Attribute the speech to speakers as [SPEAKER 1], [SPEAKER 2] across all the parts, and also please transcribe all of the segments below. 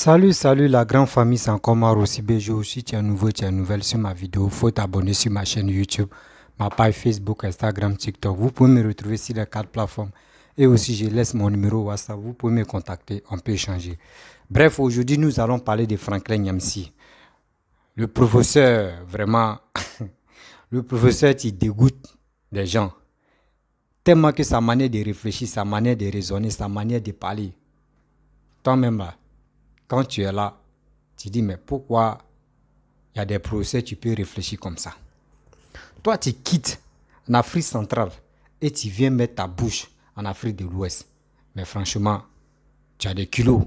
[SPEAKER 1] Salut la grande famille, c'est encore Maro Sibejo. Si tu es nouveau, tu es nouvelle sur ma vidéo, faut t'abonner sur ma chaîne YouTube, ma page Facebook, Instagram, TikTok. Vous pouvez me retrouver sur les 4 plateformes. Et aussi, je laisse mon numéro WhatsApp. Vous pouvez me contacter, on peut échanger. Bref, aujourd'hui, nous allons parler de Franklin Nyamsi. Le professeur, vraiment, le professeur qui dégoûte les gens. Tellement que sa manière de réfléchir, sa manière de raisonner, sa manière de parler. Toi-même là, quand tu es là, tu dis, mais pourquoi il y a des professeurs, tu peux réfléchir comme ça. Toi, tu quittes en Afrique centrale et tu viens mettre ta bouche en Afrique de l'Ouest. Mais franchement, tu as des kilos.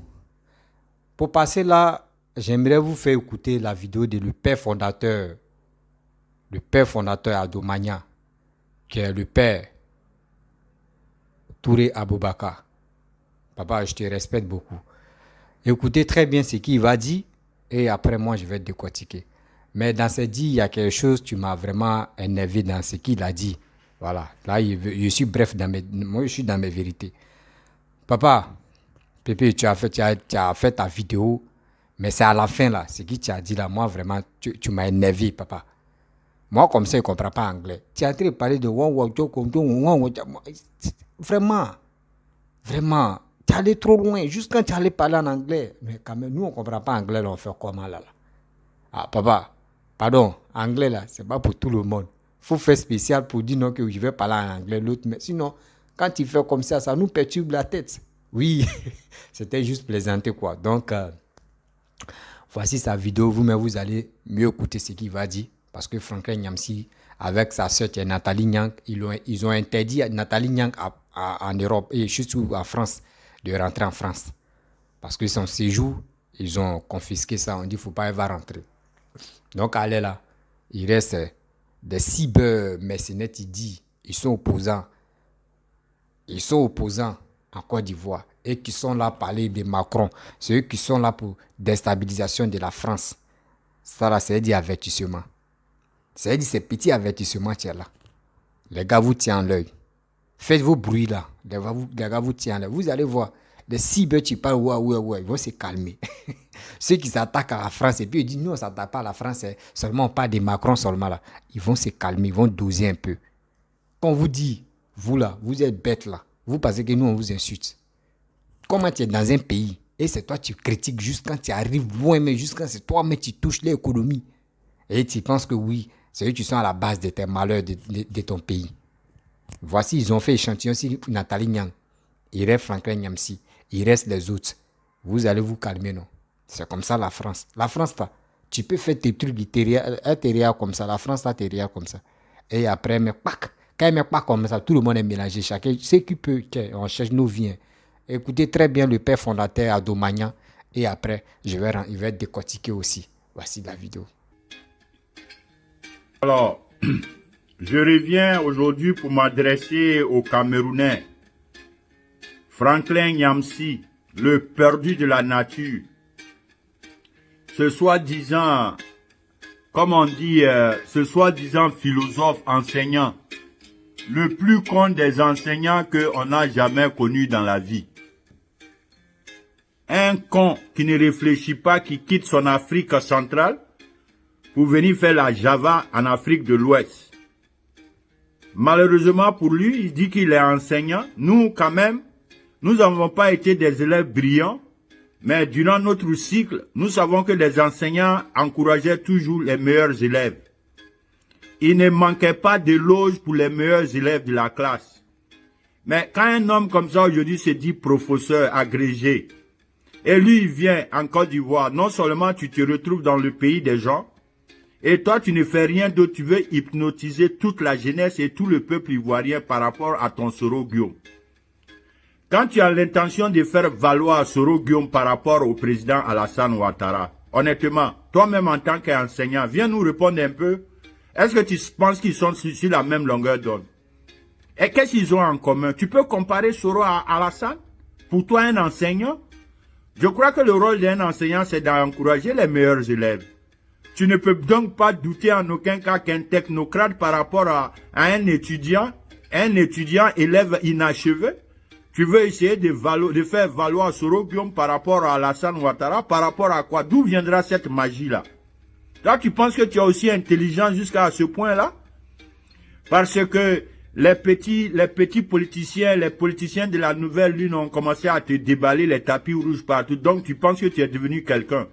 [SPEAKER 1] Pour passer là, j'aimerais vous faire écouter la vidéo de le père fondateur Adomania, qui est le père Touré Aboubakar. Papa, je te respecte beaucoup. Écoutez très bien ce qu'il va dire et après moi, je vais te décortiquer. Mais dans ce dit, il y a quelque chose, tu m'as vraiment énervé dans ce qu'il a dit. Voilà, là, je suis bref, moi je suis dans mes vérités. Papa, Pépé, tu as fait ta vidéo, mais c'est à la fin là, ce que tu as dit là, moi vraiment, tu m'as énervé, papa. Moi, comme ça, je ne comprends pas anglais. Tu es en train de parler de vraiment, vraiment, tu es allé trop loin, juste quand tu allais parler en anglais. Mais quand même, nous, on ne comprend pas anglais, là, on fait comment là? Ah, papa, pardon, anglais là, c'est pas pour tout le monde. Faut faire spécial pour dire non que je vais parler en anglais, l'autre, mais sinon, quand tu fais comme ça nous perturbe la tête. Oui, c'était juste plaisanter quoi. Donc, voici sa vidéo, vous allez mieux écouter ce qu'il va dire. Parce que Franklin Nyamsi, avec sa sœur Nathalie Nyang, ils ont interdit à Nathalie Nyang en Europe et surtout en France, de rentrer en France. Parce que son séjour, ils ont confisqué ça. On dit qu'il ne faut pas, elle va rentrer. Donc, allez là, il reste des cyber-mercenaires, il dit, ils sont opposants en Côte d'Ivoire et qui sont là pour parler de Macron. C'est eux qui sont là pour déstabilisation de la France. Ça là, c'est dit avertissement. C'est dit, ces petits avertissements, tiens là. Les gars vous tiennent l'œil. Faites vos bruits là. Les gars vous tiennent l'œil. Vous allez voir. Les cyber qui parlent, ouais, ils vont se calmer. Ceux qui s'attaquent à la France et puis ils disent, nous on ne s'attaque pas à la France, seulement pas de Macron seulement là. Ils vont se calmer, ils vont doser un peu. Quand on vous dit, vous là, vous êtes bêtes là, vous pensez que nous on vous insulte. Comment tu es dans un pays et c'est toi tu critiques juste quand tu arrives loin, mais juste quand c'est toi mais tu touches l'économie. Et tu penses que oui, c'est eux qui sont à la base de tes malheurs de ton pays. Voici, ils ont fait échantillon sur Nathalie Nyang. Il reste Franklin Nyamsi. Il reste les autres. Vous allez vous calmer, non? C'est comme ça la France. La France, là, tu peux faire tes trucs, t'es comme ça. La France, là, t'es comme ça. Et après, mais pac, quand il met pas comme ça, tout le monde est mélangé. Chacun, ce qui peut, on cherche nos vies. Écoutez très bien le père fondateur Adomania. Et après, il va être décortiqué aussi. Voici la vidéo.
[SPEAKER 2] Alors, je reviens aujourd'hui pour m'adresser aux Camerounais. Franklin Nyamsi, le perdu de la nature. Ce soi-disant, comme on dit, ce soi-disant philosophe enseignant, le plus con des enseignants qu'on n'a jamais connu dans la vie. Un con qui ne réfléchit pas, qui quitte son Afrique centrale pour venir faire la Java en Afrique de l'Ouest. Malheureusement pour lui, il dit qu'il est enseignant. Nous, quand même, nous n'avons pas été des élèves brillants, mais durant notre cycle, nous savons que les enseignants encourageaient toujours les meilleurs élèves. Il ne manquait pas d'éloges pour les meilleurs élèves de la classe. Mais quand un homme comme ça aujourd'hui se dit professeur agrégé, et lui il vient en Côte d'Ivoire, non seulement tu te retrouves dans le pays des gens, et toi, tu ne fais rien d'autre, tu veux hypnotiser toute la jeunesse et tout le peuple ivoirien par rapport à ton Soro Guillaume. Quand tu as l'intention de faire valoir Soro Guillaume par rapport au président Alassane Ouattara, honnêtement, toi-même en tant qu'enseignant, viens nous répondre un peu. Est-ce que tu penses qu'ils sont sur la même longueur d'onde? Et qu'est-ce qu'ils ont en commun? Tu peux comparer Soro à Alassane? Pour toi, un enseignant? Je crois que le rôle d'un enseignant, c'est d'encourager les meilleurs élèves. Tu ne peux donc pas douter en aucun cas qu'un technocrate par rapport à un étudiant élève inachevé, Tu veux essayer de faire valoir Soro Guillaume par rapport à Alassane Ouattara, par rapport à quoi? D'où viendra cette magie-là? Toi, tu penses que tu es aussi intelligent jusqu'à ce point-là? Parce que les petits politiciens, les politiciens de la nouvelle lune ont commencé à te déballer les tapis rouges partout. Donc, tu penses que tu es devenu quelqu'un.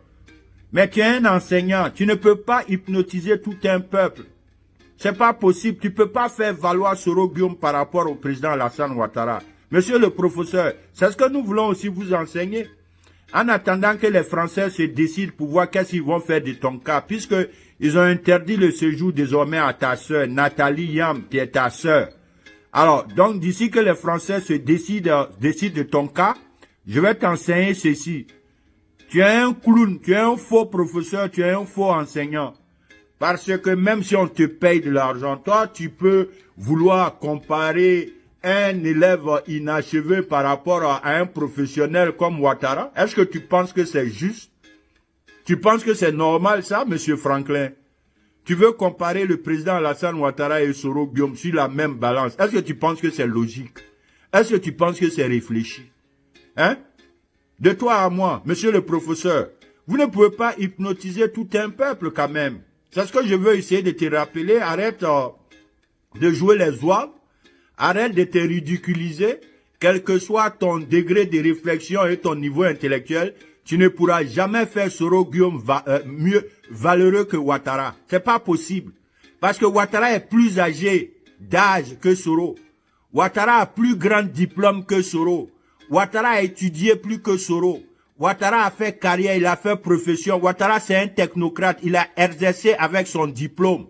[SPEAKER 2] Mais tu es un enseignant. Tu ne peux pas hypnotiser tout un peuple. C'est pas possible. Tu peux pas faire valoir Soro Guillaume par rapport au président Alassane Ouattara. Monsieur le professeur, c'est ce que nous voulons aussi vous enseigner. En attendant que les Français se décident pour voir qu'est-ce qu'ils vont faire de ton cas, puisque ils ont interdit le séjour désormais à ta sœur, Nathalie Yam, qui est ta sœur. Alors, donc d'ici que les Français se décident de ton cas, je vais t'enseigner ceci. Tu es un clown, tu es un faux professeur, tu es un faux enseignant. Parce que même si on te paye de l'argent, toi, tu peux vouloir comparer un élève inachevé par rapport à un professionnel comme Ouattara. Est-ce que tu penses que c'est juste? Tu penses que c'est normal ça, monsieur Franklin? Tu veux comparer le président Alassane Ouattara et Soro Guillaume sur la même balance. Est-ce que tu penses que c'est logique? Est-ce que tu penses que c'est réfléchi? Hein? De toi à moi, monsieur le professeur, vous ne pouvez pas hypnotiser tout un peuple quand même. C'est ce que je veux essayer de te rappeler. Arrête de jouer les oies. Arrête de te ridiculiser. Quel que soit ton degré de réflexion et ton niveau intellectuel, tu ne pourras jamais faire Soro Guillaume mieux valeureux que Ouattara. C'est pas possible. Parce que Ouattara est plus âgé d'âge que Soro. Ouattara a plus grand diplôme que Soro. Ouattara a étudié plus que Soro. Ouattara a fait carrière, il a fait profession. Ouattara, c'est un technocrate. Il a exercé avec son diplôme.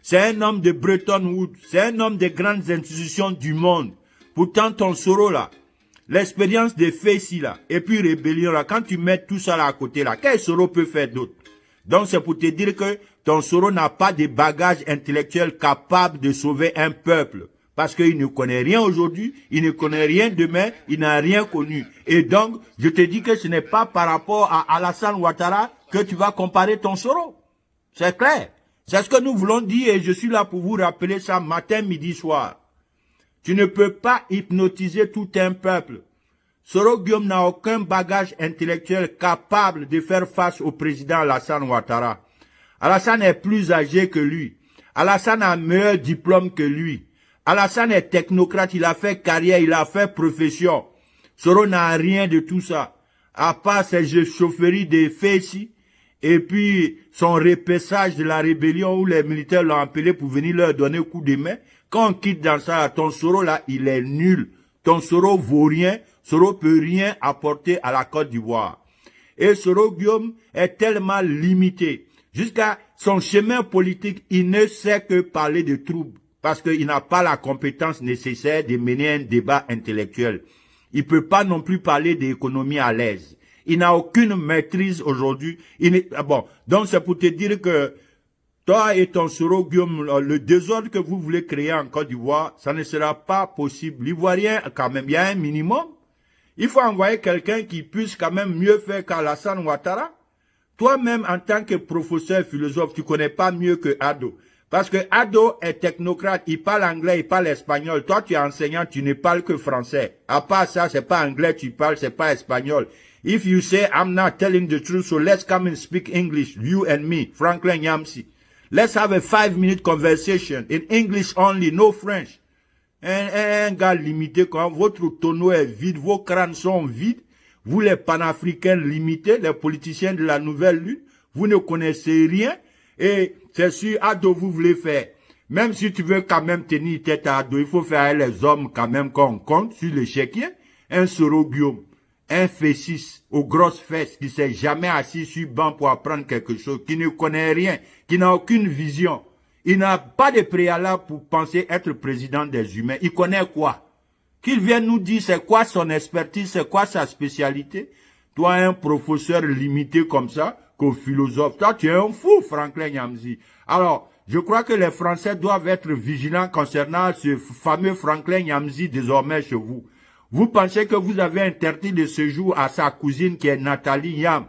[SPEAKER 2] C'est un homme de Bretton Woods. C'est un homme des grandes institutions du monde. Pourtant, ton Soro, là, l'expérience des faits ici, là, et puis rébellion, là, quand tu mets tout ça là à côté, là, quel Soro peut faire d'autre? Donc, c'est pour te dire que ton Soro n'a pas de bagage intellectuel capable de sauver un peuple. Parce qu'il ne connaît rien aujourd'hui, il ne connaît rien demain, il n'a rien connu. Et donc, je te dis que ce n'est pas par rapport à Alassane Ouattara que tu vas comparer ton Soro. C'est clair. C'est ce que nous voulons dire et je suis là pour vous rappeler ça matin, midi, soir. Tu ne peux pas hypnotiser tout un peuple. Soro Guillaume n'a aucun bagage intellectuel capable de faire face au président Alassane Ouattara. Alassane est plus âgé que lui. Alassane a un meilleur diplôme que lui. Alassane est technocrate, il a fait carrière, il a fait profession. Soro n'a rien de tout ça. À part ses chaufferies de Fessi, et puis son repaissage de la rébellion où les militaires l'ont appelé pour venir leur donner un coup de main. Quand on quitte dans ça, ton Soro là, il est nul. Ton Soro vaut rien. Soro peut rien apporter à la Côte d'Ivoire. Et Soro Guillaume est tellement limité. Jusqu'à son chemin politique, il ne sait que parler de troubles. Parce qu'il n'a pas la compétence nécessaire de mener un débat intellectuel. Il peut pas non plus parler d'économie à l'aise. Il n'a aucune maîtrise aujourd'hui. Bon, donc c'est pour te dire que toi et ton Soro Guillaume, le désordre que vous voulez créer en Côte d'Ivoire, ça ne sera pas possible. L'Ivoirien, quand même, il y a un minimum. Il faut envoyer quelqu'un qui puisse quand même mieux faire qu'Alassane Ouattara. Toi-même, en tant que professeur philosophe, tu connais pas mieux que Ado. Parce que Ado est technocrate, il parle anglais, il parle espagnol. Toi, tu es enseignant, tu ne parles que français. À part ça, c'est pas anglais, tu parles, c'est pas espagnol. If you say, I'm not telling the truth, so let's come and speak English, you and me, Franklin Yamsi. Let's have a 5-minute conversation in English only, no French. Un gars limité, quand votre tonneau est vide, vos crânes sont vides, vous les panafricains limités, les politiciens de la nouvelle lune, vous ne connaissez rien, et c'est sûr, Ado, vous voulez faire. Même si tu veux quand même tenir tête à Ado, il faut faire les hommes quand même qu'on compte sur l'échiquier. Un Soro Guillaume, un Fessis aux grosses fesses qui s'est jamais assis sur banc pour apprendre quelque chose, qui ne connaît rien, qui n'a aucune vision. Il n'a pas de préalable pour penser être président des humains. Il connaît quoi? Qu'il vienne nous dire c'est quoi son expertise, c'est quoi sa spécialité. Toi, un professeur limité comme ça, qu'au philosophe. Toi, tu es un fou, Franklin Yamsi. Alors, je crois que les Français doivent être vigilants concernant ce fameux Franklin Yamsi désormais chez vous. Vous pensez que vous avez interdit de séjour à sa cousine qui est Nathalie Yam.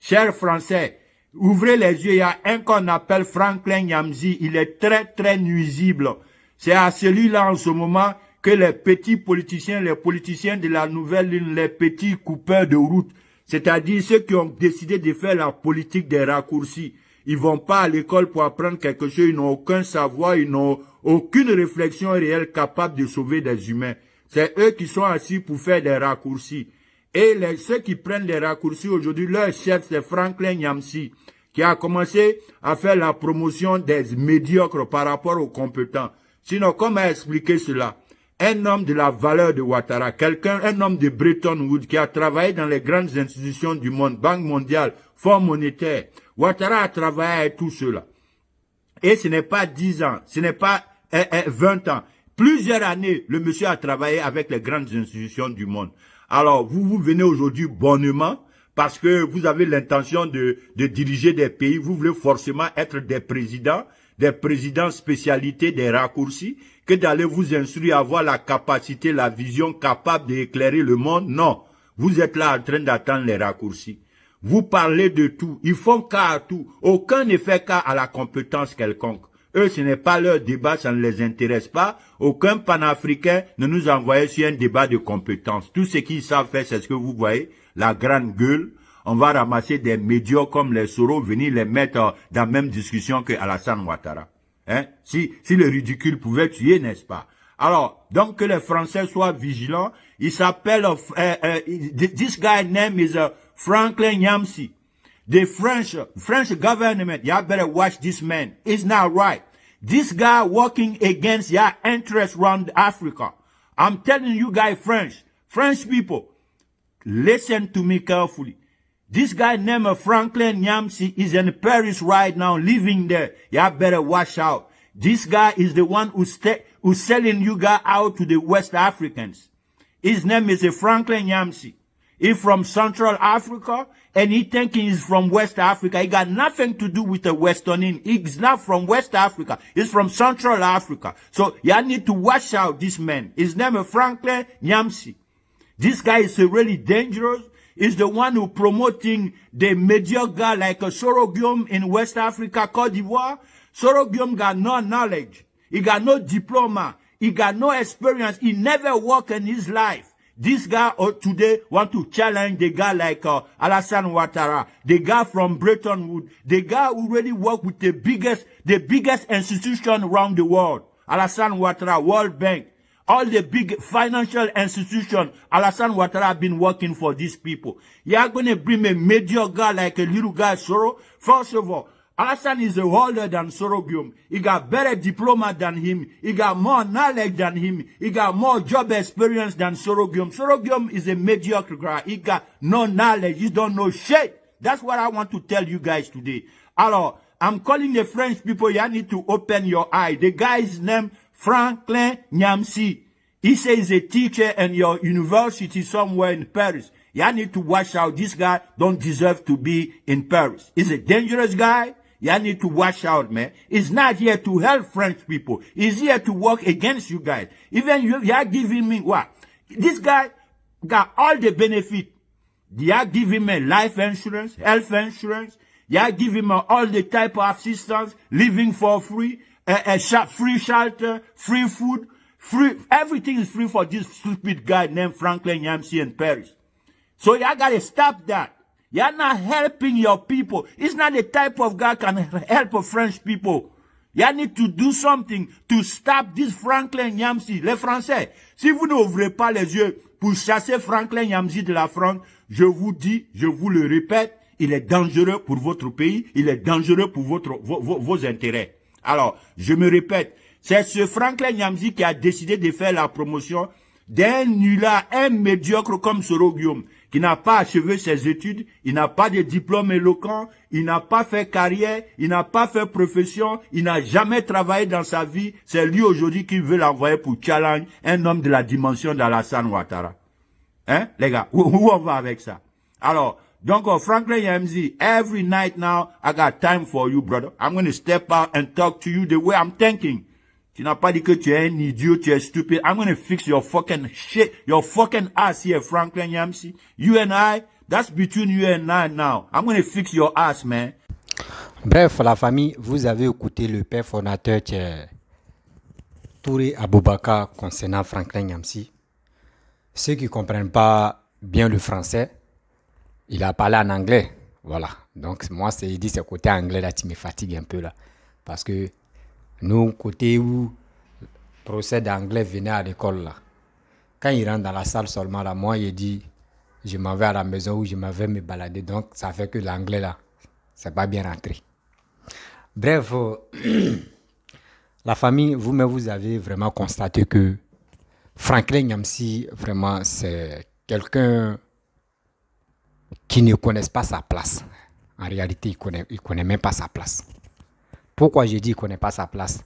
[SPEAKER 2] Chers Français, ouvrez les yeux, il y a un qu'on appelle Franklin Yamsi. Il est très, très nuisible. C'est à celui-là en ce moment que les petits politiciens, les politiciens de la nouvelle ligne, les petits coupeurs de route, c'est-à-dire ceux qui ont décidé de faire la politique des raccourcis, ils vont pas à l'école pour apprendre quelque chose, ils n'ont aucun savoir, ils n'ont aucune réflexion réelle capable de sauver des humains. C'est eux qui sont assis pour faire des raccourcis. Et ceux qui prennent des raccourcis aujourd'hui, leur chef, c'est Franklin Nyamsi, qui a commencé à faire la promotion des médiocres par rapport aux compétents. Sinon, comment expliquer cela? Un homme de la valeur de Ouattara, un homme de Bretton Woods qui a travaillé dans les grandes institutions du monde, Banque mondiale, Fonds monétaire. Ouattara a travaillé avec tout cela. Et ce n'est pas 10 ans, ce n'est pas 20 ans. Plusieurs années, le monsieur a travaillé avec les grandes institutions du monde. Alors, vous venez aujourd'hui bonnement parce que vous avez l'intention de diriger des pays. Vous voulez forcément être des présidents spécialités des raccourcis, que d'aller vous instruire, avoir la capacité, la vision capable d'éclairer le monde. Non, vous êtes là en train d'attendre les raccourcis. Vous parlez de tout, ils font cas à tout. Aucun ne fait cas à la compétence quelconque. Eux, ce n'est pas leur débat, ça ne les intéresse pas. Aucun panafricain ne nous envoie sur un débat de compétences. Tout ce qu'ils savent faire, c'est ce que vous voyez, la grande gueule. On va ramasser des médiocres comme les Soros, venir les mettre dans la même discussion que Alassane Ouattara. Hein? Si le ridicule pouvait tuer, n'est-ce pas? Alors, donc que les Français soient vigilants. Il s'appelle, this guy name is Franklin Nyamsi. The French government, you better watch this man. It's not right. This guy working against your interests around Africa. I'm telling you guys, French people, listen to me carefully. This guy named Franklin Nyamsi is in Paris right now, living there. You better watch out. This guy is the one who's selling you guys out to the West Africans. His name is Franklin Nyamsi. He's from Central Africa, and he thinking he's from West Africa. He got nothing to do with the Western Indian. He's not from West Africa. He's from Central Africa. So you need to watch out this man. His name is Franklin Nyamsi. This guy is really dangerous. He's the one who promoting the mediocre guy like a Sorogium in West Africa, Cote d'Ivoire. Sorogium got no knowledge. He got no diploma. He got no experience. He never worked in his life. This guy today want to challenge the guy like Alassane Ouattara, the guy from Bretton Woods, the guy who really work with the biggest institution around the world. Alassane Ouattara, World Bank, all the big financial institutions. Alassane Ouattara have been working for these people. You are going to bring a major guy like a little guy Soro. First of all, Alassane is a older than Sorogium. He got better diploma than him. He got more knowledge than him. He got more job experience than Sorogium. Sorogium is a mediocre guy. He got no knowledge. He don't know shit. That's what I want to tell you guys today. Alors, I'm calling the French people. You need to open your eye. The guy's name, Franklin Nyamsi. He says he's a teacher in your university somewhere in Paris. You need to watch out. This guy don't deserve to be in Paris. He's a dangerous guy. You need to watch out, man. He's not here to help French people. He's here to work against you guys. Even you are giving me what? This guy got all the benefit. You are giving me life insurance, health insurance. You are giving me all the type of assistance, living for free, free shelter, free food, everything is free for this stupid guy named Franklin Nyamsi in Paris. So you gotta stop that. You're not helping your people. It's not the type of guy can help French people. You need to do something to stop this Franklin Nyamsi. Les Français, si vous n'ouvrez pas les yeux pour chasser Franklin Nyamsi de la France, je vous dis, je vous le répète, il est dangereux pour votre pays, il est dangereux pour vos intérêts. Alors, je me répète, c'est ce Franklin Nyamsi qui a décidé de faire la promotion d'un nulard, un médiocre comme Sorogium, qui n'a pas achevé ses études, il n'a pas de diplôme éloquent, il n'a pas fait carrière, il n'a pas fait profession, il n'a jamais travaillé dans sa vie. C'est lui aujourd'hui qui veut l'envoyer pour challenge un homme de la dimension d'Alassane Ouattara. Hein, les gars, où on va avec ça? Alors, donc, Franklin Nyamsi, every night now, I got time for you, brother. I'm going to step out and talk to you the way I'm thinking. Tu n'as pas dit que tu es un idiot, tu es stupide. I'm going to fix your fucking shit, your fucking ass here, Franklin Nyamsi. You and I, that's between you and I now. I'm going to fix your ass, man.
[SPEAKER 1] Bref, la famille, vous avez écouté le père fondateur Thier. Touré Aboubaka concernant Franklin Nyamsi. Ceux qui ne comprennent pas bien le français, il a parlé en anglais. Voilà. Donc, moi, il dit ce côté anglais là qui me fatigue un peu là. Parce que nous, côté où le procès d'anglais venait à l'école là, quand il rentre dans la salle seulement là, moi, il dit, je m'en vais à la maison où je m'en vais me balader. Donc, ça fait que l'anglais là, c'est pas bien rentré. Bref, la famille, vous-même, vous avez vraiment constaté que Franklin Nyamsi, vraiment, c'est quelqu'un qui ne connaît pas sa place. En réalité, il connaît même pas sa place. Pourquoi je dis qu'il ne connaît pas sa place?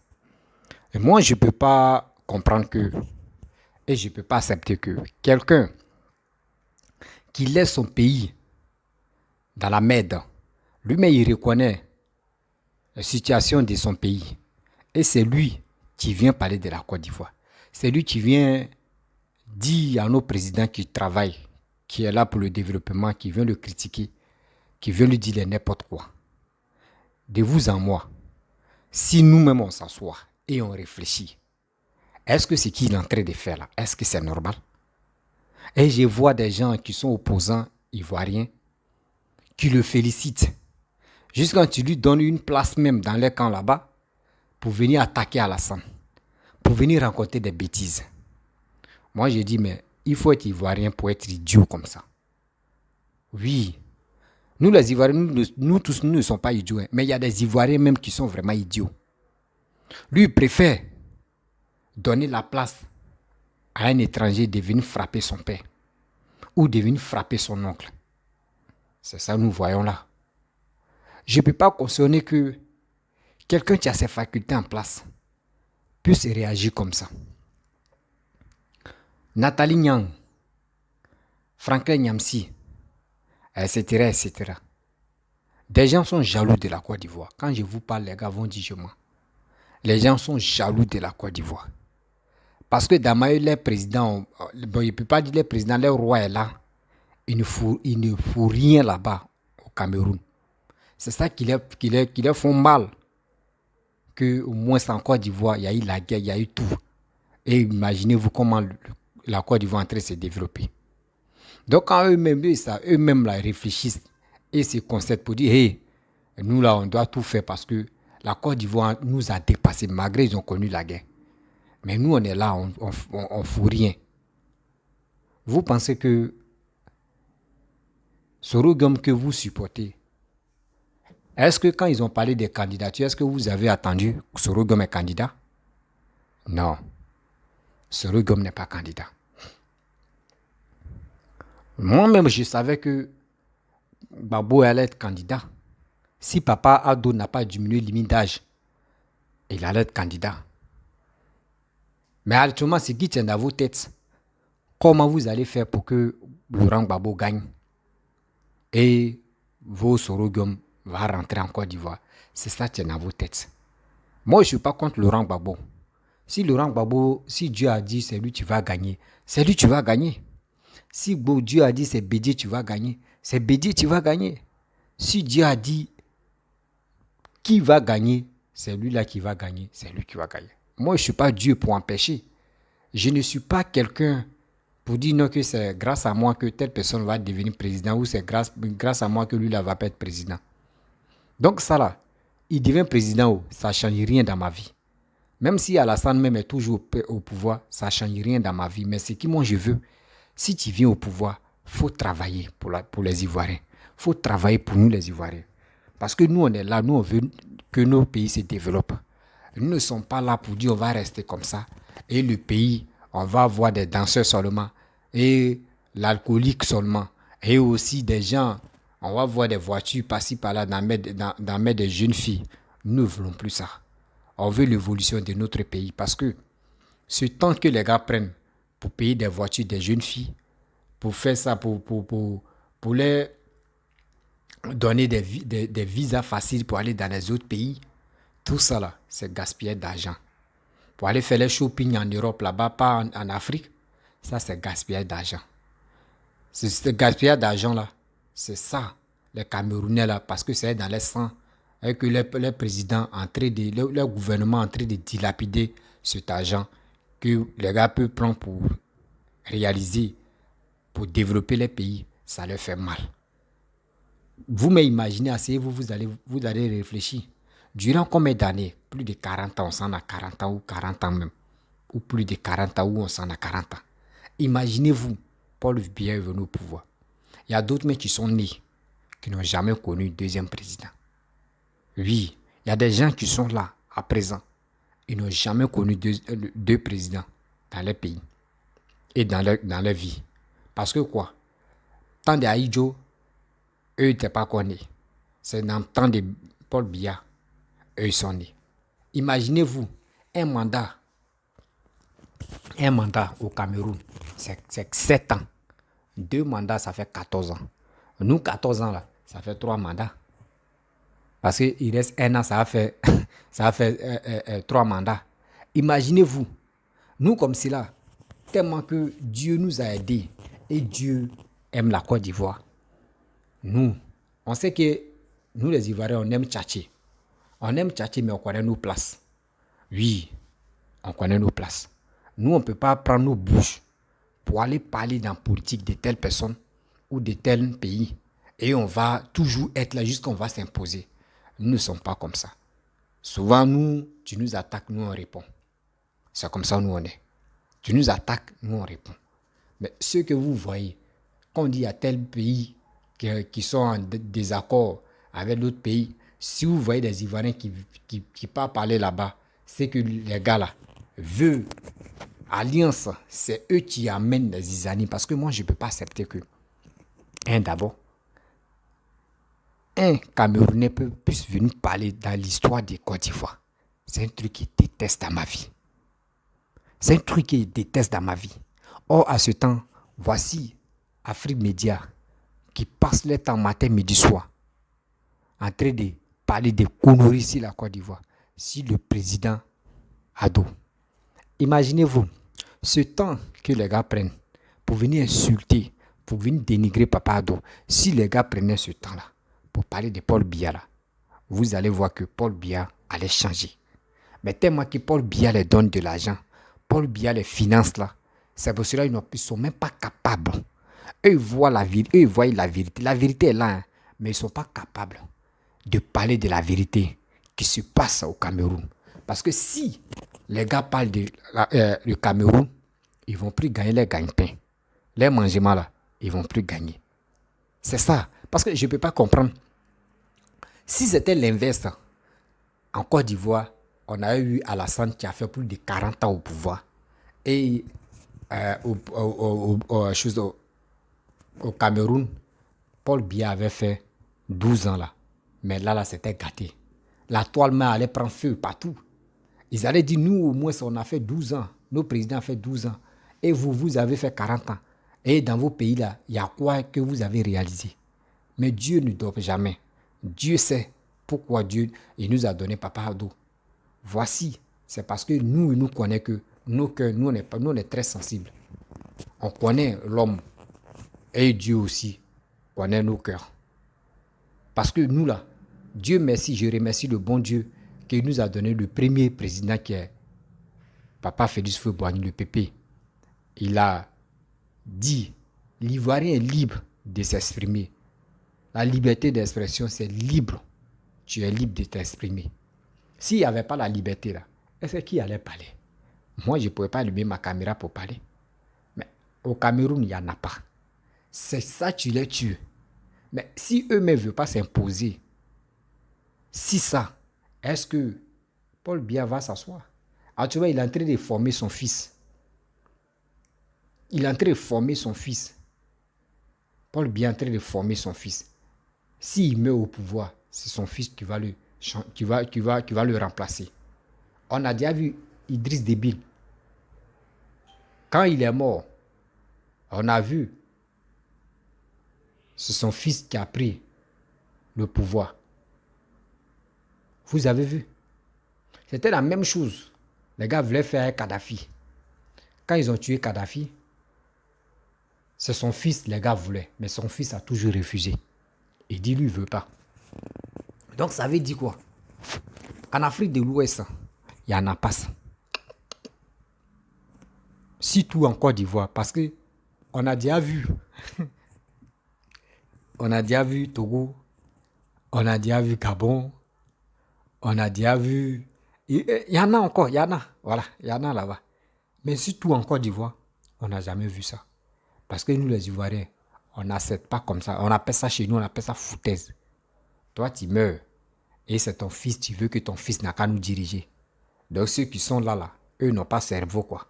[SPEAKER 1] Et moi, je ne peux pas comprendre que, et je ne peux pas accepter que quelqu'un qui laisse son pays dans la merde, lui-même, il reconnaît la situation de son pays. Et c'est lui qui vient parler de la Côte d'Ivoire. C'est lui qui vient dire à nos présidents qui travaillent, qui est là pour le développement, qui vient le critiquer, qui vient lui dire n'importe quoi. De vous en moi, si nous-mêmes on s'assoit et on réfléchit, est-ce que ce qu'il est en train de faire là, est-ce que c'est normal? Et je vois des gens qui sont opposants ivoiriens qui le félicitent. Juste quand tu lui donnes une place même dans les camps là-bas pour venir attaquer Alassane, pour venir raconter des bêtises. Moi, je dis, mais il faut être ivoirien pour être idiot comme ça. Oui. Nous, les Ivoiriens, nous tous, nous ne sommes pas idiots. Hein, mais il y a des Ivoiriens même qui sont vraiment idiots. Lui, il préfère donner la place à un étranger de venir frapper son père ou de venir frapper son oncle. C'est ça que nous voyons là. Je ne peux pas cautionner que quelqu'un qui a ses facultés en place puisse réagir comme ça. Nathalie Nyang, Franklin Nyamsi, etc., etc. Des gens sont jaloux de la Côte d'Ivoire. Quand je vous parle, les gars vont dire je mens. Les gens sont jaloux de la Côte d'Ivoire. Parce que d'abord, les présidents, bon, il ne peut pas dire les présidents, les rois est là. Il ne faut rien là-bas au Cameroun. C'est ça qui les font mal. Que au moins en Côte d'Ivoire, il y a eu la guerre, il y a eu tout. Et imaginez-vous comment la Côte d'Ivoire est en train de se développer. Donc quand eux-mêmes là, réfléchissent et se concertent pour dire, hey, nous là, on doit tout faire parce que la Côte d'Ivoire nous a dépassés malgré ils ont connu la guerre. Mais nous, on est là, on ne fout rien. Vous pensez que ce Sorogum que vous supportez, est-ce que quand ils ont parlé des candidatures, est-ce que vous avez attendu que Sorogum est candidat? Non. Sorogum n'est pas candidat. Moi-même, je savais que Gbagbo allait être candidat. Si Papa Ado n'a pas diminué le limite d'âge, il allait être candidat. Mais actuellement, c'est qui tient dans vos têtes. Comment vous allez faire pour que Laurent Gbagbo gagne et vos Sorogum va rentrer en Côte d'Ivoire? C'est ça qui est dans vos têtes. Moi, je ne suis pas contre Laurent Gbagbo. Si Laurent Gbagbo, si Dieu a dit c'est lui tu vas gagner, c'est lui tu vas gagner. Si Dieu a dit c'est Bédié tu vas gagner, c'est Bédié tu vas gagner. Si Dieu a dit qui va gagner, c'est lui là qui va gagner, c'est lui qui va gagner. Moi, je ne suis pas Dieu pour empêcher. Je ne suis pas quelqu'un pour dire non que c'est grâce à moi que telle personne va devenir président ou c'est grâce à moi que lui là va pas être président. Donc ça là, il devient président, ça ne change rien dans ma vie. Même si Alassane même est toujours au pouvoir, ça ne change rien dans ma vie. Mais ce que moi je veux, si tu viens au pouvoir, il faut travailler pour les Ivoiriens. Il faut travailler pour nous les Ivoiriens. Parce que nous on est là, nous on veut que nos pays se développent. Nous ne sommes pas là pour dire on va rester comme ça. Et le pays, on va avoir des danseurs seulement. Et l'alcoolique seulement. Et aussi des gens, on va voir des voitures passer par là dans des jeunes filles. Nous ne voulons plus ça. On veut l'évolution de notre pays. Parce que ce temps que les gars prennent pour payer des voitures des jeunes filles, pour faire ça, pour les donner des visas faciles pour aller dans les autres pays, tout ça là, c'est gaspiller d'argent. Pour aller faire les shopping en Europe là-bas, pas en Afrique, ça c'est gaspiller d'argent. Ce gaspillage d'argent là, c'est ça, les Camerounais là, parce que c'est dans les sangs et que les présidents, le gouvernement en train de dilapider cet argent que les gars peuvent prendre pour réaliser, pour développer les pays, ça leur fait mal. Vous m'imaginez, asseyez-vous, vous allez réfléchir. Durant combien d'années? Plus de 40 ans, on s'en a 40 ans ou 40 ans même. Ou plus de 40 ans ou on s'en a 40 ans. Imaginez-vous, Paul Biya est venu au pouvoir. Il y a d'autres mecs qui sont nés, qui n'ont jamais connu deuxième président. Oui, il y a des gens qui sont là, à présent. Ils n'ont jamais connu deux présidents dans les pays et dans leur vie. Parce que quoi? Tant de Aïdjo, eux n'étaient pas connus. C'est dans le temps de Paul Biya, eux ils sont nés. Imaginez-vous, un mandat au Cameroun, c'est 7 ans. 2 mandats, ça fait 14 ans. Nous, 14 ans, là, ça fait 3 mandats. Parce qu'il reste 1 an, ça a fait 3 mandats. Imaginez-vous, nous comme cela, tellement que Dieu nous a aidés et Dieu aime la Côte d'Ivoire. Nous, on sait que nous les Ivoiriens, on aime tchatcher. On aime tchatcher, mais on connaît nos places. Oui, on connaît nos places. Nous, on ne peut pas prendre nos bouches pour aller parler dans la politique de telle personne ou de tel pays. Et on va toujours être là jusqu'à ce qu'on va s'imposer. Nous ne sommes pas comme ça. Souvent, nous, tu nous attaques, nous on répond. C'est comme ça nous on est. Tu nous attaques, nous on répond. Mais ce que vous voyez, quand on dit il y a tel pays qui sont en désaccord avec d'autres pays, si vous voyez des Ivoiriens qui partent parler là-bas, c'est que les gars là veulent alliance, c'est eux qui amènent les zizanies. Parce que moi, je ne peux pas accepter que, d'abord, un Camerounais puisse venir parler dans l'histoire des Côte d'Ivoire. C'est un truc qu'il déteste dans ma vie. C'est un truc qu'il déteste dans ma vie. Or, à ce temps, voici Afrique Média qui passe le temps matin, midi, soir en train de parler des conneries sur la Côte d'Ivoire. Si le président Ado, imaginez-vous, ce temps que les gars prennent pour venir insulter, pour venir dénigrer Papa Ado, si les gars prenaient ce temps-là pour parler de Paul Biya là, vous allez voir que Paul Biya allait changer. Mais tellement que Paul Biya les donne de l'argent, Paul Biya les finance là, c'est pour cela qu'ils ne sont même pas capables. Eux, ils voient la vérité. La vérité est là, hein, mais ils ne sont pas capables de parler de la vérité qui se passe au Cameroun. Parce que si les gars parlent du Cameroun, ils ne vont plus gagner les gagne-pain. Les mangements là, ils ne vont plus gagner. C'est ça. Parce que je ne peux pas comprendre. Si c'était l'inverse, en Côte d'Ivoire, on a eu Alassane qui a fait plus de 40 ans au pouvoir. Et au Cameroun, Paul Biya avait fait 12 ans là. Mais là, c'était gâté. La toile main allait prendre feu partout. Ils allaient dire, nous, au moins, on a fait 12 ans. Nos présidents ont fait 12 ans. Et vous avez fait 40 ans. Et dans vos pays là, il y a quoi que vous avez réalisé? Mais Dieu ne dort jamais. Dieu sait pourquoi Dieu il nous a donné Papa Ado. Voici, c'est parce que nous connaissons que nos cœurs, nous, on est très sensibles. On connaît l'homme. Et Dieu aussi connaît nos cœurs. Parce que nous là, Dieu merci, je remercie le bon Dieu qui nous a donné le premier président qui est Papa Félix Houphouët-Boigny, le PP. Il a dit, l'Ivoirien est libre de s'exprimer. La liberté d'expression, c'est libre. Tu es libre de t'exprimer. S'il n'y avait pas la liberté là, est-ce qui allait parler? Moi, je ne pouvais pas allumer ma caméra pour parler. Mais au Cameroun, il n'y en a pas. C'est ça, tu les tues. Mais si eux-mêmes ne veulent pas s'imposer, si ça, est-ce que Paul Biya va s'asseoir? Ah, tu vois, il est en train de former son fils. Il est en train de former son fils. Paul Biya est en train de former son fils. S'il meurt au pouvoir, c'est son fils qui va le remplacer. On a déjà vu Idriss Déby. Quand il est mort, on a vu, c'est son fils qui a pris le pouvoir. Vous avez vu? C'était la même chose. Les gars voulaient faire Kadhafi. Quand ils ont tué Kadhafi, c'est son fils, les gars voulaient. Mais son fils a toujours refusé. Il dit, lui, il ne veut pas. Donc, ça veut dire quoi? En Afrique de l'Ouest, il n'y en a pas ça. Surtout en Côte d'Ivoire, parce que on a déjà vu. On a déjà vu Togo, on a déjà vu Gabon, on a déjà vu... Il y en a encore, il y en a. Voilà, il y en a là-bas. Mais surtout en Côte d'Ivoire, on n'a jamais vu ça. Parce que nous, les Ivoiriens, on n'accepte pas comme ça. On appelle ça chez nous, on appelle ça foutaise. Toi, tu meurs. Et c'est ton fils, tu veux que ton fils n'a qu'à nous diriger. Donc ceux qui sont là, eux n'ont pas cerveau, quoi.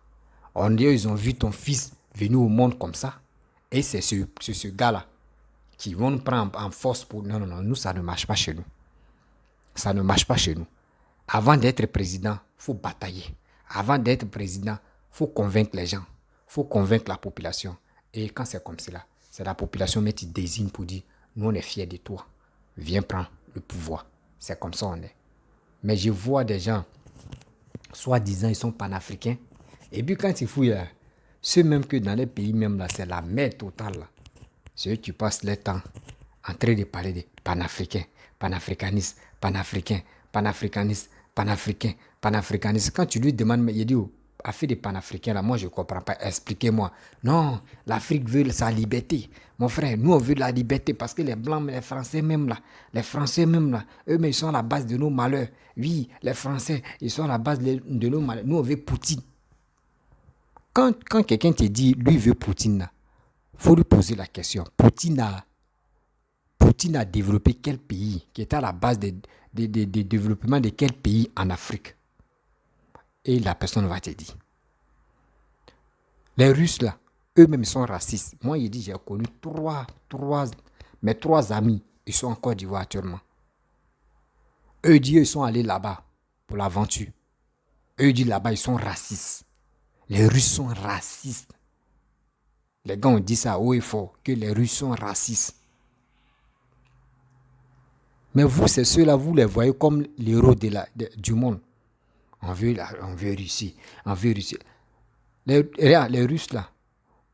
[SPEAKER 1] On dit, ils ont vu ton fils venir au monde comme ça. Et c'est ce gars-là qui vont nous prendre en force pour... Non, non, non, nous, ça ne marche pas chez nous. Ça ne marche pas chez nous. Avant d'être président, il faut batailler. Avant d'être président, il faut convaincre les gens. Il faut convaincre la population. Et quand c'est comme cela, c'est la population qui désigne pour dire, nous, on est fiers de toi. Viens prendre le pouvoir. C'est comme ça on est. Mais je vois des gens, soi-disant, ils sont panafricains. Et puis quand ils fouillent, là, ceux même que dans les pays même, là, c'est la merde totale. Là. Ceux qui passent leur temps en train de parler de panafricains, panafricanistes, panafricains, panafricanistes, panafricains, panafricanistes. Quand tu lui demandes, mais il dit, oh, affaire des panafricains, là, moi je ne comprends pas, expliquez-moi. Non, l'Afrique veut sa liberté. Mon frère, nous on veut la liberté parce que les Blancs, les Français même là, eux mais ils sont à la base de nos malheurs. Oui, les Français, ils sont à la base de nos malheurs. Nous on veut Poutine. Quand quelqu'un te dit, lui veut Poutine, là, faut lui poser la question. Poutine a développé quel pays qui était à la base des développements de quel pays en Afrique? Et la personne va te dire. Les Russes, là, eux-mêmes sont racistes. Moi, il dit, j'ai connu mes trois amis, ils sont en Côte d'Ivoire actuellement. Eux disent, ils sont allés là-bas pour l'aventure. Eux disent, là-bas, ils sont racistes. Les Russes sont racistes. Les gars ont dit ça haut et fort, que les Russes sont racistes. Mais vous, c'est ceux-là, vous les voyez comme les héros du monde. On veut Russie. Les Russes, là,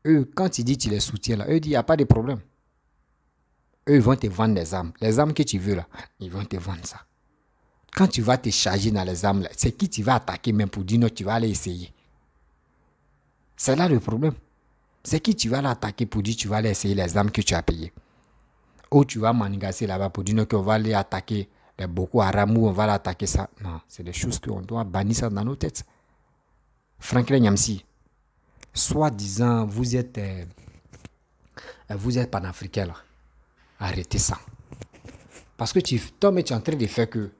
[SPEAKER 1] eux, quand ils disent que tu les soutiens, là, eux disent, il n'y a pas de problème. Eux, ils vont te vendre des armes. Les armes que tu veux, là, ils vont te vendre ça. Quand tu vas te charger dans les armes, là, c'est qui tu vas attaquer même pour dire non, tu vas aller essayer. C'est là le problème. C'est qui tu vas aller attaquer pour dire tu vas aller essayer les armes que tu as payées. Ou tu vas manigasser là-bas pour dire qu'on va aller attaquer les Boko Haram ou on va aller attaquer ça. Non, c'est des choses qu'on doit bannir ça dans nos têtes. Franklin Nyamsi, soi-disant, vous êtes panafricain là. Arrêtez ça. Parce que toi, tu es en train de faire que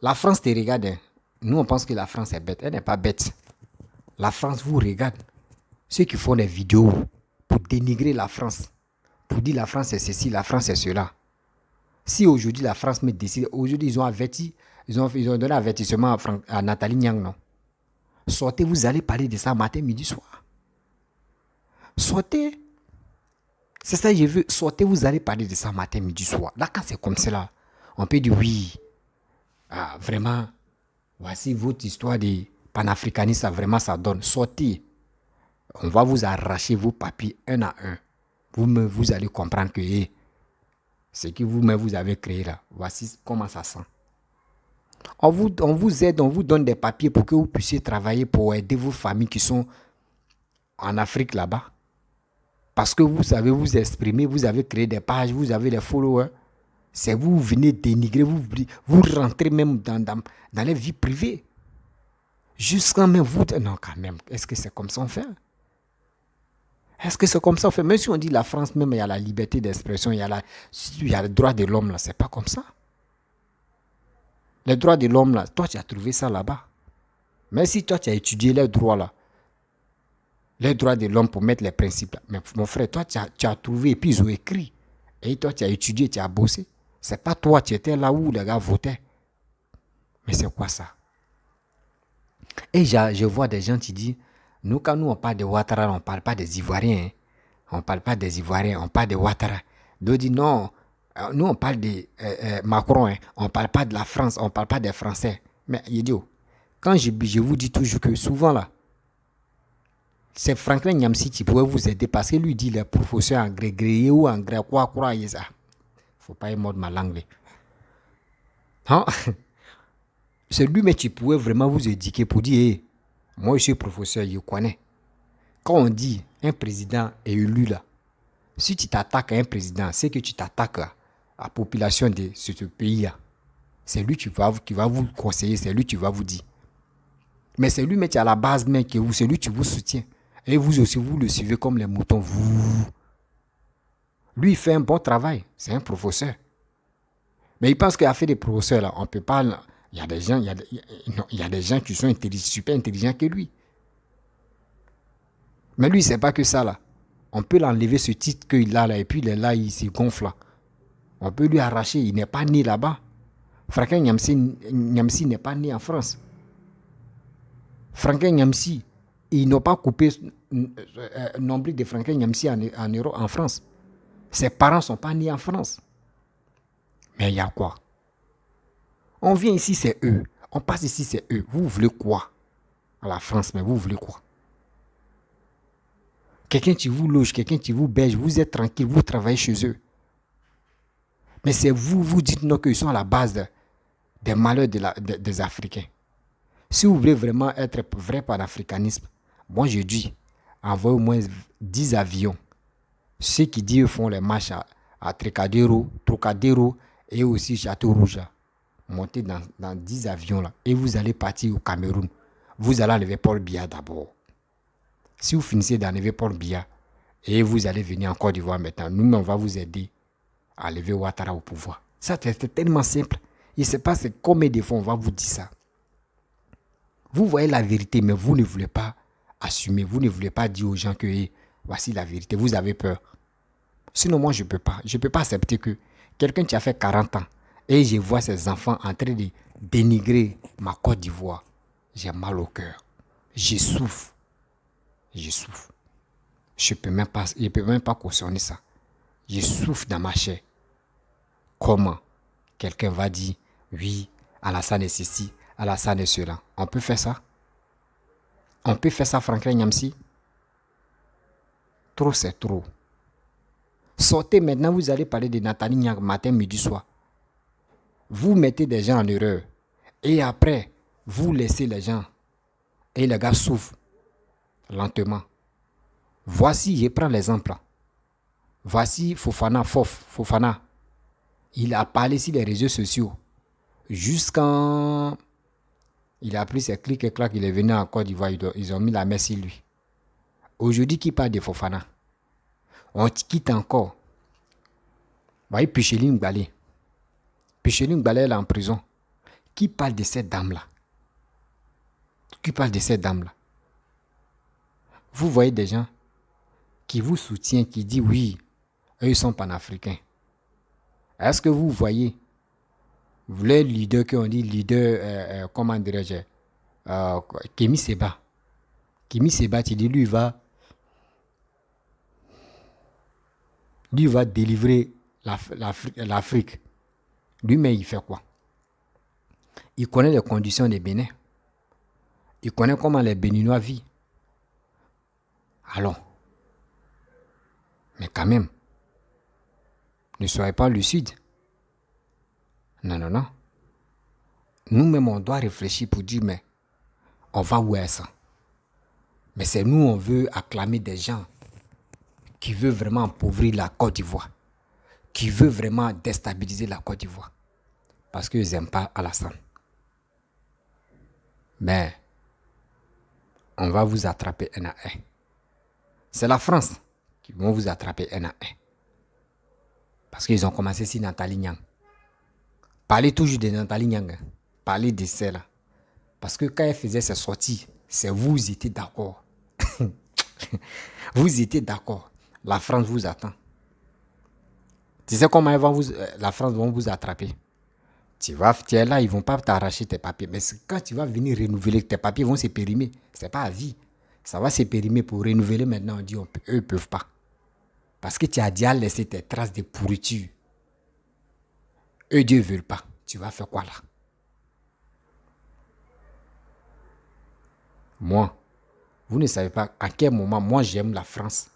[SPEAKER 1] la France te regarde. Hein. Nous, on pense que la France est bête. Elle n'est pas bête. La France vous regarde. Ceux qui font des vidéos pour dénigrer la France, pour dire la France est ceci, la France est cela. Si aujourd'hui la France me décide, aujourd'hui ils ont averti, ils ont donné avertissement à Nathalie Nyang, non? Sortez, vous allez parler de ça matin, midi, soir. Sortez. C'est ça que j'ai vu. Sortez, vous allez parler de ça matin, midi, soir. Là, quand c'est comme cela, on peut dire oui. Ah, vraiment, voici votre histoire de panafricanisme, vraiment ça donne. Sortez. On va vous arracher vos papiers un à un. Vous allez comprendre que ce que vous-même vous avez créé là, voici comment ça sent. On vous aide, on vous donne des papiers pour que vous puissiez travailler pour aider vos familles qui sont en Afrique là-bas. Parce que vous savez vous exprimer, vous avez créé des pages, vous avez des followers. C'est vous venez dénigrer, vous rentrez même dans les vies privées. Jusqu'à même vous... Non, quand même, est-ce que c'est comme ça on fait? Est-ce que c'est comme ça on fait? Même si on dit la France, même il y a la liberté d'expression, il y a le droit de l'homme, là, c'est pas comme ça. Les droits de l'homme, là, toi tu as trouvé ça là-bas. Mais si toi tu as étudié les droits là, les droits de l'homme pour mettre les principes là, mais mon frère, toi tu as trouvé et puis ils ont écrit. Et toi tu as étudié, tu as bossé. C'est pas toi, tu étais là où les gars votaient. Mais c'est quoi ça? Et je vois des gens qui disent, nous quand nous on parle de Ouattara, on ne parle pas des Ivoiriens. Hein. On ne parle pas des Ivoiriens, on parle de Ouattara. D'autres disent non, nous on parle de Macron, hein. On ne parle pas de la France, on ne parle pas des Français. Mais idiot, quand je vous dis toujours que souvent là, c'est Franklin Nyamsi qui pourrait vous aider parce que lui dit les professeurs en gré ou en gré quoi, ça. Faut pas être mort de ma langue. Hein? C'est lui mais qui pourrait vraiment vous éduquer pour dire Moi, je suis professeur, je connais. Quand on dit un président est élu là, si tu t'attaques à un président, c'est que tu t'attaques à la population de ce pays-là. C'est lui qui va vous conseiller, c'est lui qui va vous dire. Mais c'est lui qui est à la base, mais que vous, c'est lui qui vous soutient. Et vous aussi, vous le suivez comme les moutons. Lui, il fait un bon travail. C'est un professeur. Mais il pense qu'il a fait des professeurs là. On peut pas. Il y a des gens, il y a des gens qui sont super intelligents que lui. Mais lui, c'est pas que ça là. On peut l'enlever ce titre qu'il a là et puis il est là, il se gonfle là. On peut lui arracher. Il n'est pas né là-bas. Franklin Nyamsi n'est pas né en France. Franklin Nyamsi, ils n'ont pas coupé le nombril de Franklin Nyamsi en France. Ses parents ne sont pas nés en France. Mais il y a quoi? On vient ici, c'est eux. On passe ici, c'est eux. Vous voulez quoi? À la France, mais vous voulez quoi? Quelqu'un qui vous loge, quelqu'un qui vous berge, vous êtes tranquille, vous travaillez chez eux. Mais c'est vous, vous dites non qu'ils sont à la base des malheurs des Africains. Si vous voulez vraiment être vrai panafricanisme, moi je dis, envoyez au moins 10 avions. Ceux qui disent font les marches à Trocadéro et aussi Château Rouge. Montez dans 10 avions là et vous allez partir au Cameroun. Vous allez enlever Paul Biya d'abord. Si vous finissez d'enlever Paul Biya et vous allez venir en Côte d'Ivoire maintenant, nous on va vous aider à lever Ouattara au pouvoir. Ça c'est tellement simple. Il ne sait pas combien de fois on va vous dire ça. Vous voyez la vérité, mais vous ne voulez pas assumer. Vous ne voulez pas dire aux gens que voici la vérité. Vous avez peur. Sinon, moi, je ne peux pas. Je ne peux pas accepter que quelqu'un qui a fait 40 ans et je vois ses enfants en train de dénigrer ma Côte d'Ivoire. J'ai mal au cœur. Je souffre. Je souffre. Je ne peux même pas cautionner ça. Je souffre dans ma chair. Comment quelqu'un va dire, oui, Alassane est ceci, Alassane est cela. On peut faire ça? On peut faire ça, Franklin Nyamsi? Trop, c'est trop. Sortez maintenant, vous allez parler de Nathalie Nyang matin, midi, soir. Vous mettez des gens en erreur. Et après, vous laissez les gens. Et les gars souffrent. Lentement. Voici, je prends l'exemple. Voici Fofana. Il a parlé sur les réseaux sociaux. Jusqu'en... Il a pris ses clics et clacs, il est venu en Côte d'Ivoire, ils ont mis la main sur lui. Aujourd'hui, qui parle de Fofana? On quitte encore. Voyez Picheline Gbalé. Picheline Gbalé est en prison. Qui parle de cette dame-là? Qui parle de cette dame-là? Vous voyez des gens qui vous soutiennent, qui disent oui, eux ils sont panafricains. Est-ce que vous voyez les leaders qui ont dit leader, comment dirais-je, Kémy Séba. Kémy Séba, tu dis lui va délivrer l'Afrique. Lui-même, il fait quoi? Il connaît les conditions des Bénins. Il connaît comment les Béninois vivent. Alors, mais quand même, ne soyez pas lucide. Non. Nous-mêmes, on doit réfléchir pour dire, mais on va où est ça? Mais c'est nous, on veut acclamer des gens qui veulent vraiment appauvrir la Côte d'Ivoire, qui veulent vraiment déstabiliser la Côte d'Ivoire, parce qu'ils n'aiment pas Alassane. Mais on va vous attraper un à un. C'est la France qui va vous attraper un à un. Parce qu'ils ont commencé sur Nathalie Nyang. Parlez toujours de Nathalie Nyang. Parlez de celle-là. Parce que quand elle faisait ses sorties, c'est vous étiez d'accord. Vous étiez d'accord. La France vous attend. Tu sais comment la France va vous attraper? Tu es là, ils ne vont pas t'arracher tes papiers. Mais quand tu vas venir renouveler, tes papiers vont se périmer. Ce n'est pas à vie. Ça va se périmer pour renouveler maintenant. On dit, eux ne peuvent pas. Parce que tu as déjà laissé tes traces de pourriture. Eux, Dieu ne veut pas. Tu vas faire quoi là? Moi, vous ne savez pas à quel moment moi j'aime la France.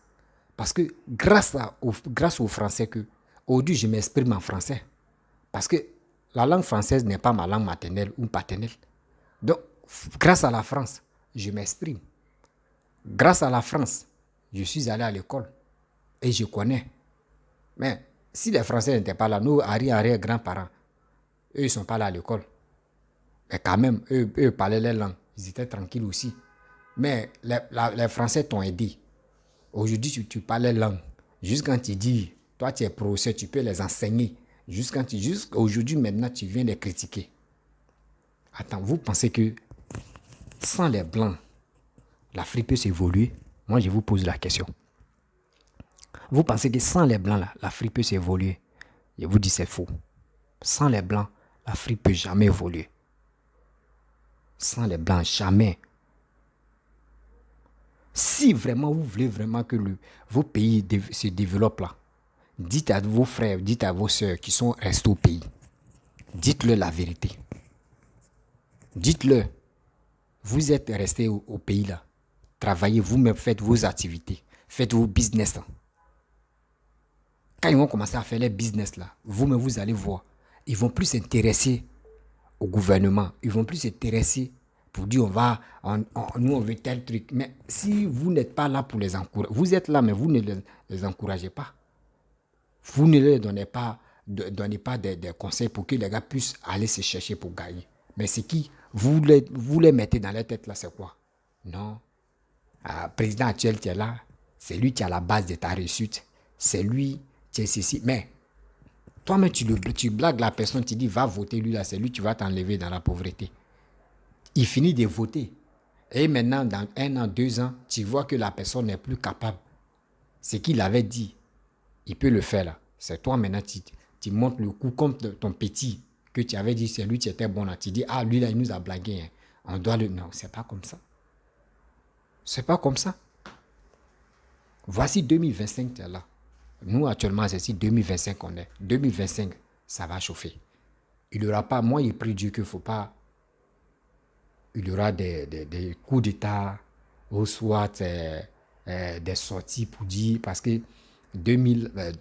[SPEAKER 1] Parce que grâce aux Français que aujourd'hui je m'exprime en français. Parce que la langue française n'est pas ma langue maternelle ou paternelle. Donc, grâce à la France, je m'exprime. Grâce à la France, je suis allé à l'école et je connais. Mais si les Français n'étaient pas là, nos arrière-grands-parents, eux, ils ne sont pas là à l'école. Mais quand même, eux parlaient les langues. Ils étaient tranquilles aussi. Mais les Français t'ont aidé. Aujourd'hui, tu parles les langues. Juste quand tu dis, toi, tu es professeur, tu peux les enseigner. Jusqu'aujourd'hui, maintenant, tu viens les critiquer. Attends, vous pensez que sans les Blancs, l'Afrique peut s'évoluer? Moi, je vous pose la question. Vous pensez que sans les Blancs, l'Afrique peut s'évoluer? Je vous dis c'est faux. Sans les Blancs, l'Afrique ne peut jamais évoluer. Sans les Blancs, jamais. Si vraiment vous voulez vraiment que vos pays se développent là, dites à vos frères, dites à vos soeurs qui sont restés au pays, dites-leur la vérité. Dites-leur, vous êtes restés au pays là, travaillez vous-même, faites vos activités, faites vos business là. Quand ils vont commencer à faire les business là, vous-même vous allez voir, ils vont plus s'intéresser au gouvernement, ils vont plus s'intéresser pour dire nous on veut tel truc. Mais si vous n'êtes pas là pour les encourager, vous êtes là mais vous ne les encouragez pas. Vous ne leur donnez pas des conseils pour que les gars puissent aller se chercher pour gagner. Mais c'est qui vous les mettez dans la tête là, c'est quoi? Non. Le président actuel qui est là, c'est lui qui a la base de ta réussite. C'est lui qui est ceci. Mais toi-même, tu blagues la personne, tu dis va voter lui là, c'est lui qui va t'enlever dans la pauvreté. Il finit de voter. Et maintenant, dans 1 an, 2 ans, tu vois que la personne n'est plus capable. Ce qu'il avait dit, il peut le faire là. C'est toi maintenant, tu montes le coup comme ton petit que tu avais dit, c'est lui qui était bon là. Tu dis, lui là, il nous a blagué. Hein. On doit le... Non, c'est pas comme ça. C'est pas comme ça. Voici 2025, tu es là. Nous, actuellement, c'est ici 2025 qu'on est. 2025, ça va chauffer. Il n'y aura pas... Moi, il prie Dieu qu'il ne faut pas... Il y aura des coups d'État ou soit des sorties pour dire... Parce que 2020,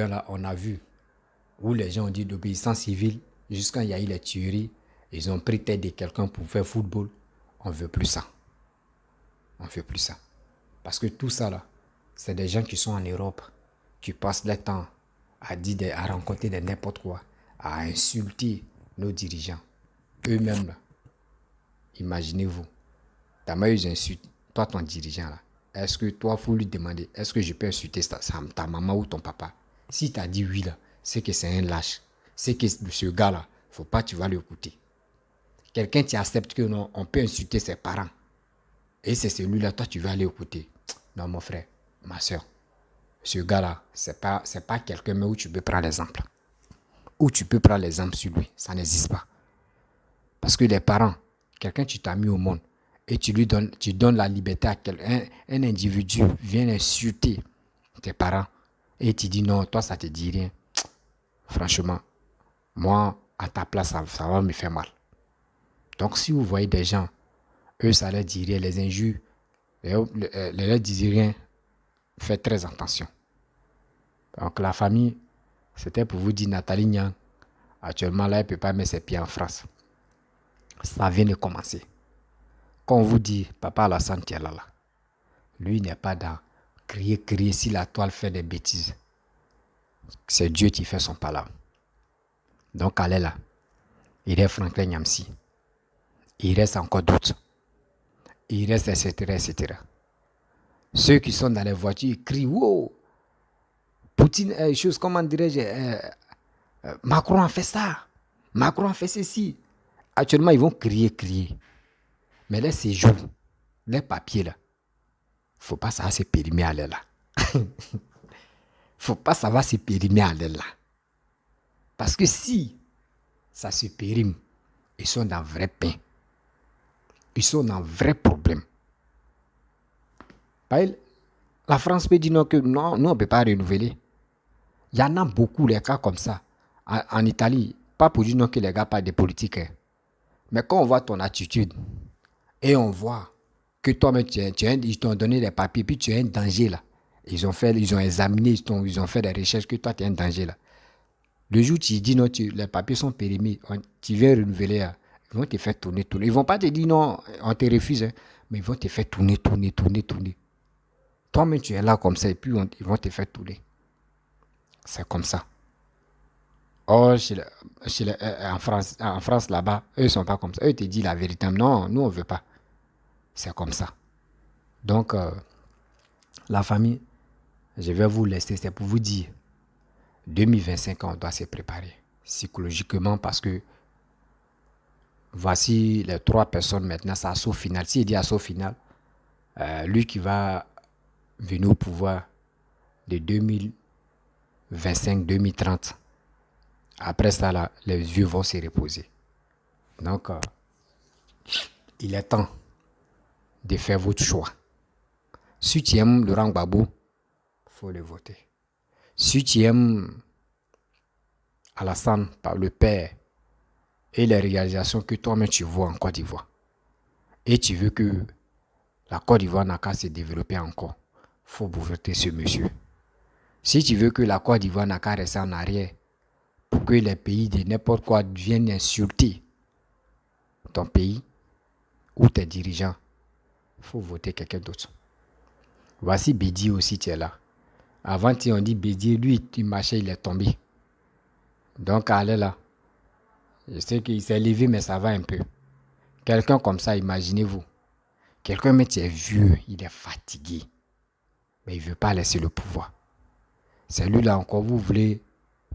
[SPEAKER 1] là, on a vu où les gens ont dit d'obéissance civile. Jusqu'à il y a eu les tueries, ils ont pris tête de quelqu'un pour faire football. On ne veut plus ça. On ne veut plus ça. Parce que tout ça, là, c'est des gens qui sont en Europe, qui passent leur temps à rencontrer de n'importe quoi, à insulter nos dirigeants. Eux-mêmes, là, imaginez-vous, ta mère, ils insultent, toi, ton dirigeant, là. Est-ce que toi, il faut lui demander, est-ce que je peux insulter ta maman ou ton papa? Si tu as dit oui, là, c'est que c'est un lâche. C'est que ce gars-là, il ne faut pas que tu vas l'écouter. Quelqu'un qui accepte que non, on peut insulter ses parents. Et c'est celui-là, toi, tu vas aller écouter. Non, mon frère, ma soeur, ce gars-là, c'est pas quelqu'un où tu peux prendre l'exemple. Où tu peux prendre l'exemple sur lui. Ça n'existe pas. Parce que les parents, quelqu'un tu t'as mis au monde et tu donnes la liberté à un individu vient insulter tes parents et tu dis non, toi, ça te dit rien. Franchement, moi, à ta place, ça va me faire mal. Donc, si vous voyez des gens, eux, ça leur dit rien, les injures, leur disent rien, faites très attention. Donc, la famille, c'était pour vous dire, Nathalie Niang, actuellement, là, elle ne peut pas mettre ses pieds en France. Ça vient de commencer. Quand on vous dit, Papa Alassane, tu es là, lui n'est pas dans crier si la toile fait des bêtises. C'est Dieu qui fait son palabre. Donc, allez là. Il reste Franklin Nyamsi. Il reste encore d'autres. Il reste, etc. Ceux qui sont dans les voitures, ils crient, wow! Poutine, comment dirais-je, Macron a fait ça. Macron a fait ceci. Actuellement, ils vont crier. Mais les séjours, les papiers là, faut pas savoir se périmer à l'air là. Faut pas savoir se périmer à l'air là. Parce que si ça se périme, ils sont dans vrai pain. Ils sont dans vrai problème. La France peut dire non, que non, nous on ne peut pas renouveler. Il y en a beaucoup les cas comme ça. En Italie, pas pour dire non que les gars parlent de politique. Hein. Mais quand on voit ton attitude et on voit que toi-même, ils t'ont donné les papiers, puis tu es un danger là. Ils ont examiné, ils ont fait des recherches que toi, tu es un danger là. Le jour où tu dis non, les papiers sont périmés, tu viens renouveler, Ils vont te faire tourner. Ils ne vont pas te dire non, on te refuse, hein, mais ils vont te faire tourner. Toi-même, tu es là comme ça et puis ils vont te faire tourner. C'est comme ça. Oh, en France là-bas, eux, ils ne sont pas comme ça. Eux, ils te disent la vérité. Non, nous, on ne veut pas. C'est comme ça. Donc, la famille, je vais vous laisser. C'est pour vous dire, 2025, on doit se préparer psychologiquement parce que voici les 3 personnes maintenant, c'est assaut final. S'il dit assaut final, lui qui va venir au pouvoir de 2025-2030, après ça, là, les vieux vont se reposer. Donc, il est temps de faire votre choix. Si tu aimes Laurent Gbagbo, il faut le voter. Si tu aimes Alassane par le père et les réalisations que toi-même tu vois en Côte d'Ivoire, et tu veux que la Côte d'Ivoire n'a qu'à se développer encore, il faut voter ce monsieur. Si tu veux que la Côte d'Ivoire n'a qu'à rester en arrière, pour que les pays de n'importe quoi viennent insulter ton pays ou tes dirigeants, il faut voter quelqu'un d'autre. Voici Bédié aussi, tu es là. Avant, on dit Bédié, lui, il marchait, il est tombé. Donc, allez là. Je sais qu'il s'est levé, mais ça va un peu. Quelqu'un comme ça, imaginez-vous. Quelqu'un, mais tu es vieux, il est fatigué. Mais il ne veut pas laisser le pouvoir. C'est lui-là encore, vous voulez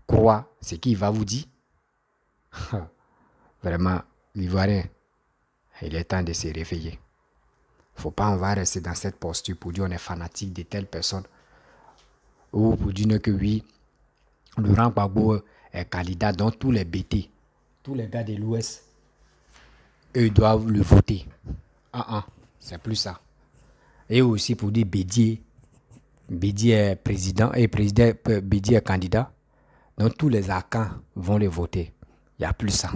[SPEAKER 1] croire ce qu'il va vous dire? Vraiment, l'Ivoirien, il est temps de se réveiller. Il ne faut pas, on va rester dans cette posture pour dire on est fanatique de telle personne. Ou pour dire que oui, Laurent Gbagbo est candidat, donc tous les BT, tous les gars de l'Ouest, eux doivent le voter. C'est plus ça. Et aussi pour dire Bédié est président et Bédié est candidat, donc tous les Akans vont le voter. Il n'y a plus ça.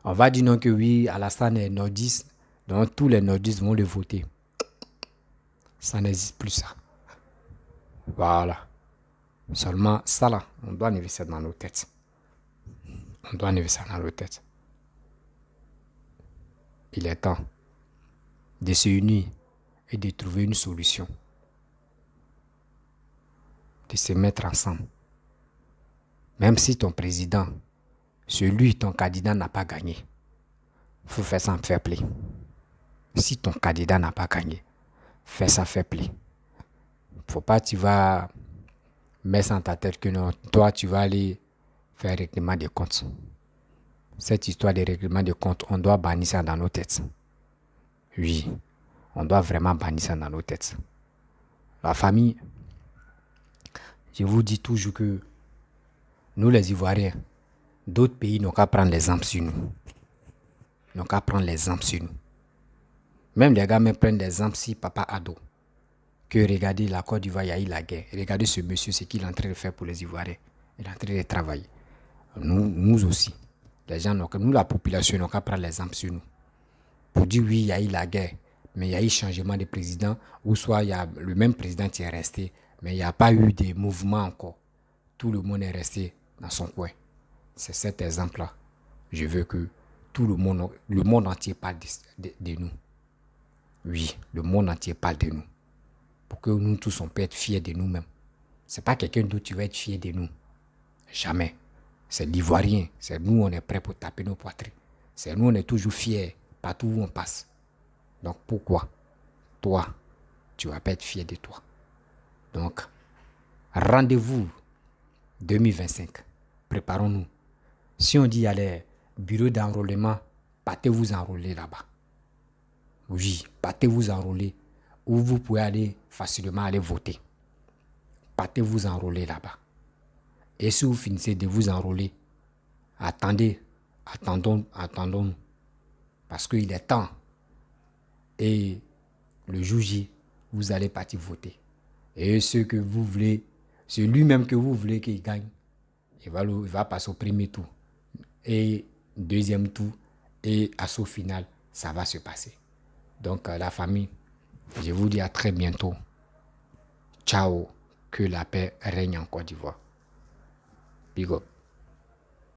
[SPEAKER 1] On va dire non que oui, Alassane est nordiste, donc tous les nordistes vont le voter. Ça n'existe plus ça. Voilà. Seulement ça là, on doit enlever ça dans nos têtes. Il est temps de se unir et de trouver une solution. De se mettre ensemble. Même si ton président, ton candidat n'a pas gagné, il faut faire ça en fair play. Si ton candidat n'a pas gagné, fais ça fair play. Faut pas tu vas mettre ça en ta tête que non, toi tu vas aller faire règlement de comptes. Cette histoire de règlement de comptes, on doit bannir ça dans nos têtes. Oui, on doit vraiment bannir ça dans nos têtes. La famille, je vous dis toujours que nous les Ivoiriens, d'autres pays n'ont qu'à prendre l'exemple sur nous. Même les gars me prennent l'exemple si Papa Ado. Que regardez la Côte d'Ivoire, il y a eu la guerre. Regardez ce monsieur, ce qu'il est en train de faire pour les Ivoiriens. Il est en train de travailler. Nous aussi. Les gens, nous la population, n'ont qu'à prendre l'exemple sur nous. Pour dire oui, il y a eu la guerre, mais il y a eu changement de président, ou soit il y a le même président qui est resté, mais il n'y a pas eu de mouvement encore. Tout le monde est resté dans son coin. C'est cet exemple-là. Je veux que tout le monde entier parle de nous. Oui, le monde entier parle de nous. Pour que nous tous, on peut être fiers de nous-mêmes. Ce n'est pas quelqu'un d'autre qui va être fier de nous. Jamais. C'est l'Ivoirien. C'est nous, on est prêts pour taper nos poitrines. C'est nous, on est toujours fiers partout où on passe. Donc pourquoi toi, tu ne vas pas être fier de toi? Donc, rendez-vous 2025. Préparons-nous. Si on dit il y a les bureaux d'enrôlement, partez vous enrôler là-bas. Oui, partez vous enrôler. Où vous pouvez aller facilement aller voter. Partez vous enrôler là-bas. Et si vous finissez de vous enrôler, attendons. Parce qu'il est temps. Et le jour J, vous allez partir voter. Et ceux que vous voulez, c'est lui-même que vous voulez qu'il gagne, il va passer au premier tour. Et deuxième tour, et à ce final, ça va se passer. Donc la famille, je vous dis à très bientôt. Ciao, que la paix règne en Côte d'Ivoire. Big up.